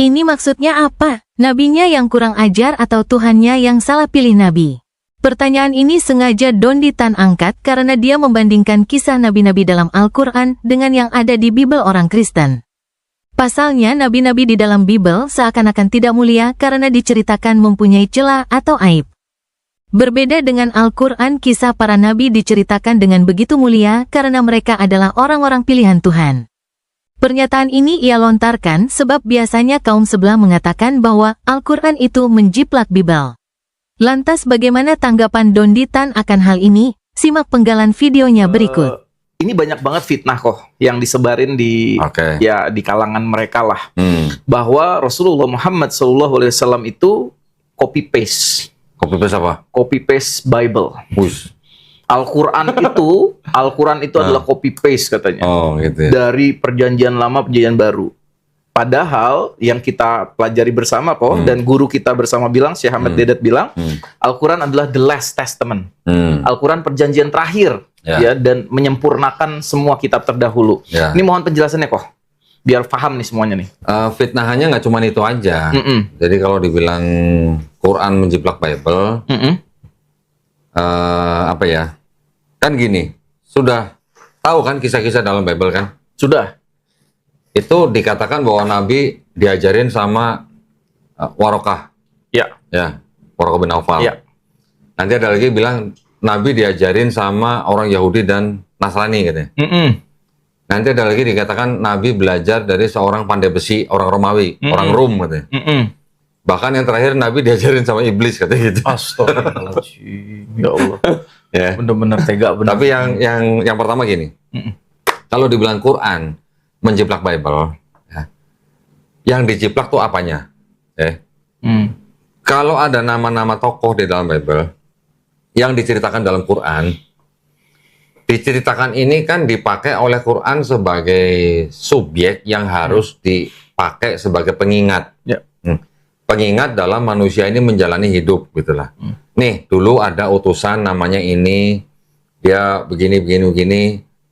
Ini maksudnya apa? Nabinya yang kurang ajar atau Tuhannya yang salah pilih nabi? Pertanyaan ini sengaja Dondi Tan angkat karena dia membandingkan kisah nabi-nabi dalam Al-Quran dengan yang ada di Bible orang Kristen. Pasalnya, nabi-nabi di dalam Bible seakan-akan tidak mulia karena diceritakan mempunyai celah atau aib. Berbeda dengan Al-Quran, kisah para nabi diceritakan dengan begitu mulia karena mereka adalah orang-orang pilihan Tuhan. Pernyataan ini ia lontarkan sebab biasanya kaum sebelah mengatakan bahwa Al-Quran itu menjiplak Bible. Lantas bagaimana tanggapan Dondi Tan akan hal ini? Simak penggalan videonya berikut. Ini banyak banget fitnah kok yang disebarin di ya di kalangan mereka lah. Bahwa Rasulullah Muhammad SAW itu copy paste. Copy paste apa? Copy paste Bible. Al-Quran itu adalah copy paste katanya. Oh, gitu ya. Dari perjanjian lama perjanjian baru. Padahal yang kita pelajari bersama kok dan guru kita bersama bilang, Syekh Ahmad Dedat bilang, Al-Quran adalah the last testament. Al-Quran perjanjian terakhir ya, dan menyempurnakan semua kitab terdahulu. Ini mohon penjelasannya kok, biar paham nih semuanya nih. Fitnahannya nggak cuma itu aja. Jadi kalau dibilang Quran menjiplak Bible, apa ya? Kan gini, sudah tahu kan kisah-kisah dalam Bible kan? Sudah. Itu dikatakan bahwa Nabi diajarin sama Warokah. Ya. Ya, Warokah bin Aufal. Ya. Nanti ada lagi bilang Nabi diajarin sama orang Yahudi dan Nasrani katanya. Nanti ada lagi dikatakan Nabi belajar dari seorang pandai besi, orang Romawi, orang Rum katanya. Bahkan yang terakhir Nabi diajarin sama iblis katanya gitu. Astagfirullahaladzim. Ya Allah. Ya. Bener-bener tega. Bener. Tapi yang pertama gini. Kalau dibilang Quran menjiplak Bible, ya, yang dijiplak tuh apanya? Kalau ada nama-nama tokoh di dalam Bible yang diceritakan dalam Quran, diceritakan ini kan dipakai oleh Quran sebagai subjek yang harus dipakai sebagai pengingat. Pengingat dalam manusia ini menjalani hidup, gitulah. Nih, dulu ada utusan namanya ini, dia begini,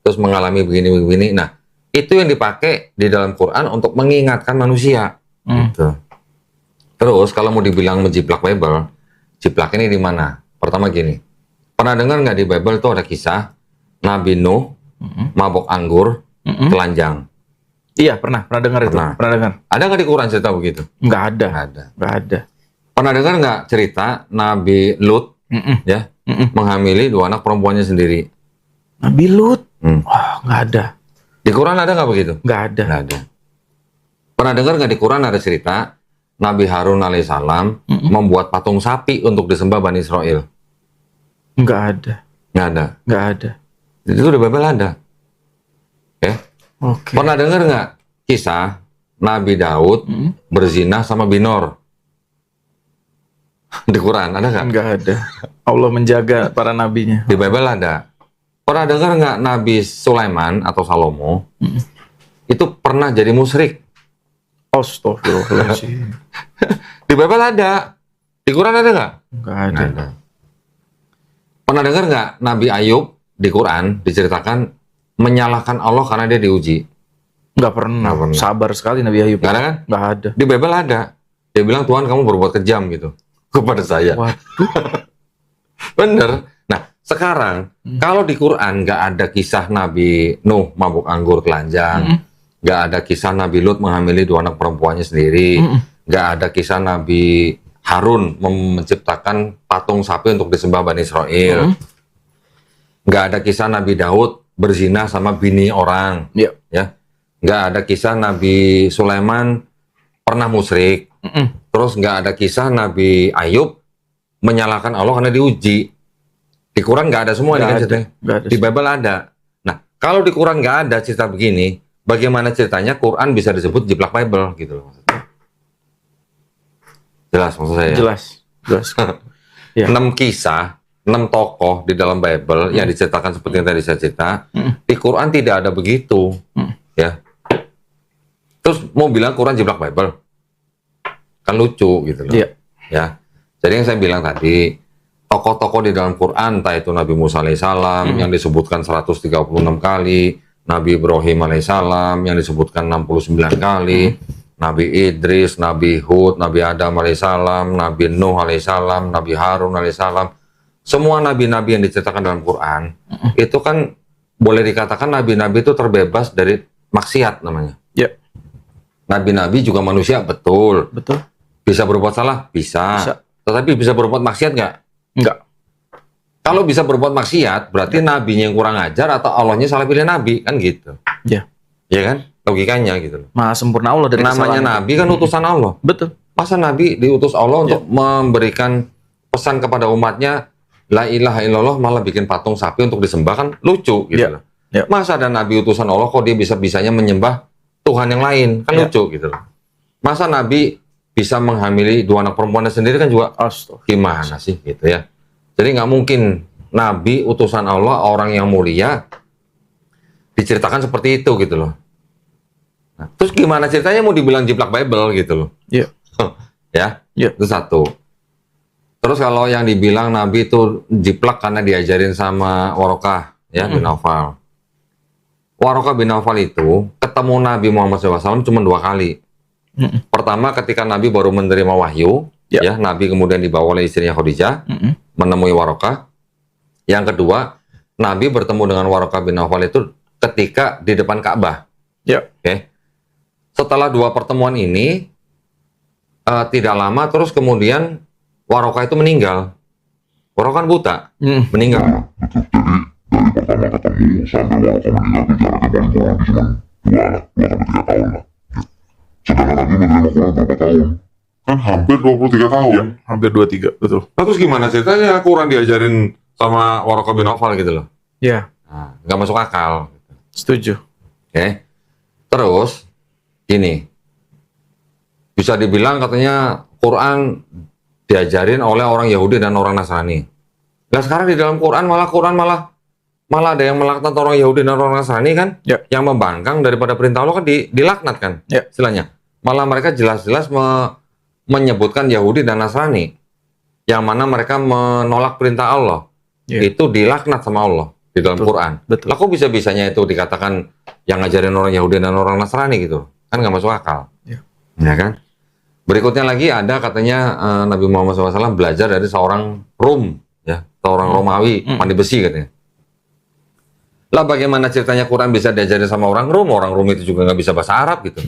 terus mengalami begini. Nah, itu yang dipakai di dalam Quran untuk mengingatkan manusia. Gitu. Terus kalau mau dibilang menjiplak Bible, jiplak ini di mana? Pertama gini, pernah dengar nggak di Bible itu ada kisah Nabi Nuh mabok anggur, telanjang? Iya, pernah dengar itu. Pernah dengar. Ada nggak di Quran cerita begitu? Nggak ada. Pernah dengar nggak cerita Nabi Lut ya menghamili 2 anak perempuannya sendiri? Nabi Lut? Nggak ada. Di Quran ada nggak begitu? Nggak ada. Pernah dengar nggak di Quran ada cerita Nabi Harun alaihissalam membuat patung sapi untuk disembah Bani Israel? Nggak ada. Nggak ada. Itu di Bible ada. Pernah dengar nggak kisah Nabi Daud berzina sama Binor? Di Quran ada nggak? Nggak ada. Allah menjaga para nabinya. Di Bible ada. Pernah dengar nggak Nabi Sulaiman atau Salomo itu pernah jadi musyrik? Astagfirullahaladzim. Di Bible ada. Di Quran ada nggak? Nggak ada. Pernah dengar nggak Nabi Ayub di Quran diceritakan menyalahkan Allah karena dia diuji? Nggak pernah. Sabar sekali Nabi Ayub. Nggak ada kan? Nggak ada. Di Bible ada. Dia bilang, Tuhan kamu berbuat kejam gitu kepada saya. Waduh. Bener. Nah, sekarang kalau di Quran nggak ada kisah Nabi Nuh mabuk anggur telanjang, nggak ada kisah Nabi Lut menghamili 2 anak perempuannya sendiri, nggak ada kisah Nabi Harun menciptakan patung sapi untuk disembah Bani Israel, nggak ada kisah Nabi Daud berzina sama bini orang, ya, nggak ada kisah Nabi Sulaiman pernah musyrik, terus nggak ada kisah Nabi Ayub menyalahkan Allah karena diuji. Di Quran nggak ada semua nih kan ceritanya. Di Bible ada. Nah, kalau di Quran nggak ada cerita begini, bagaimana ceritanya Quran bisa disebut jiplak Bible gitu loh maksudnya. Jelas maksud saya? Jelas. 6 kisah, 6 tokoh di dalam Bible yang diceritakan seperti yang tadi saya cerita, di Quran tidak ada begitu. Ya. Terus mau bilang Quran jiplak Bible? Kan lucu gitu loh. Ya. Jadi yang saya bilang tadi, tokoh-tokoh di dalam Quran, entah itu Nabi Musa alaihissalam yang disebutkan 136 kali, Nabi Ibrahim alaihissalam yang disebutkan 69 kali, Nabi Idris, Nabi Hud, Nabi Adam alaihissalam, Nabi Nuh alaihissalam, Nabi Harun alaihissalam. Semua nabi-nabi yang diceritakan dalam Quran, itu kan boleh dikatakan nabi-nabi itu terbebas dari maksiat namanya. Ya. Nabi-nabi juga manusia, betul. Betul. Bisa berbuat salah? Bisa. Tetapi bisa berbuat maksiat nggak? Enggak. Kalau bisa berbuat maksiat, berarti nabinya yang kurang ajar atau Allahnya salah pilih nabi, kan gitu. Ya. Ya kan? Logikanya gitu. Maha sempurna Allah dari Namanya kesalahan. nabi kan utusan Allah. Betul. Masa nabi diutus Allah untuk memberikan pesan kepada umatnya, la ilaha illallah, malah bikin patung sapi untuk disembah, kan lucu gitu Ya. loh. Ya. Masa ada nabi utusan Allah kok dia bisa-bisanya menyembah Tuhan yang lain, kan Ya. lucu gitu loh. Masa nabi bisa menghamili 2 anak perempuannya sendiri, kan juga Astaga. gimana sih gitu ya. Jadi nggak mungkin nabi utusan Allah, orang yang mulia, diceritakan seperti itu gitu loh. Nah, terus gimana ceritanya mau dibilang jiplak Bible gitu loh. Iya. Ya, Iya. itu satu. Terus kalau yang dibilang nabi itu jiplak karena diajarin sama Warokah ya bin Naufal. Warokah bin Naufal itu ketemu Nabi Muhammad SAW cuma 2 kali. Pertama ketika Nabi baru menerima wahyu, Ya. ya Nabi kemudian dibawa oleh istrinya Khadijah menemui Warokah. Yang kedua, Nabi bertemu dengan Warokah bin Naufal itu ketika di depan Ka'bah. Ya. Oke. Setelah 2 pertemuan ini, tidak lama terus kemudian Warokah itu meninggal. Warokah kan buta, meninggal. Pertama ketemu sampai Warokah meninggal itu jaraknya paling kurang cuma 2 sampai 3 tahun lah. Sedangkan Nabi menerima Quran berapa tahun? Kan hampir 23 tahun. Iya, hampir 23, betul. Nah, terus gimana ceritanya Quran diajarin sama Warokah bin Naufal gitu loh? Ya, Nah, nggak masuk akal. setuju. Oke. Terus gini, bisa dibilang katanya Quran diajarin oleh orang Yahudi dan orang Nasrani. Nah sekarang di dalam Quran malah ada yang melaknat orang Yahudi dan orang Nasrani kan? Ya. Yang membangkang daripada perintah Allah kan dilaknat kan? Ya. Istilahnya. Malah mereka jelas-jelas menyebutkan Yahudi dan Nasrani yang mana mereka menolak perintah Allah. Ya. Itu dilaknat sama Allah di dalam Betul. Quran. Betul. Lah kok bisa-bisanya itu dikatakan yang ngajarin orang Yahudi dan orang Nasrani gitu? Kan nggak masuk akal. Ya. Ya kan? Berikutnya lagi ada katanya Nabi Muhammad SAW belajar dari seorang Rum, ya, seorang Romawi, pandai besi katanya. Lah bagaimana ceritanya Quran bisa diajarin sama orang Rum? Orang Rum itu juga nggak bisa bahasa Arab gitu.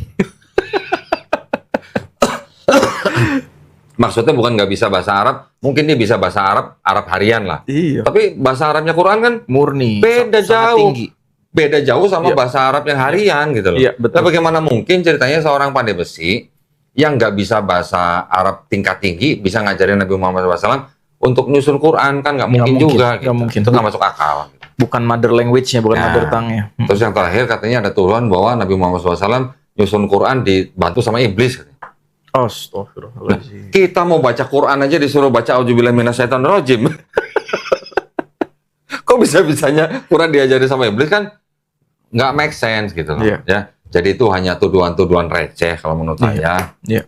Maksudnya bukan nggak bisa bahasa Arab, mungkin dia bisa bahasa Arab harian lah. Iya. Tapi bahasa Arabnya Quran kan Murni. beda sangat jauh. tinggi. Beda jauh sama Iya. bahasa Arab yang harian gitu loh. Iya, betul. Nah, bagaimana mungkin ceritanya seorang pandai besi yang nggak bisa bahasa Arab tingkat tinggi bisa ngajarin Nabi Muhammad SAW untuk nyusun Quran, kan nggak mungkin mungkin, juga. nggak mungkin. Itu nggak masuk akal. Bukan mother language-nya, bukan Nah. mother tongue-nya. Terus yang terakhir katanya ada tuduhan bahwa Nabi Muhammad SAW nyusun Quran dibantu sama iblis. Astagfirullahaladzim. Kita mau baca Quran aja disuruh baca auzubillahi minasyaitonirrajim. Kok bisa-bisanya Quran diajari sama iblis, kan nggak make sense gitu loh. Iya. Ya. Jadi itu hanya tuduhan-tuduhan receh kalau menurut Iya. saya. Iya.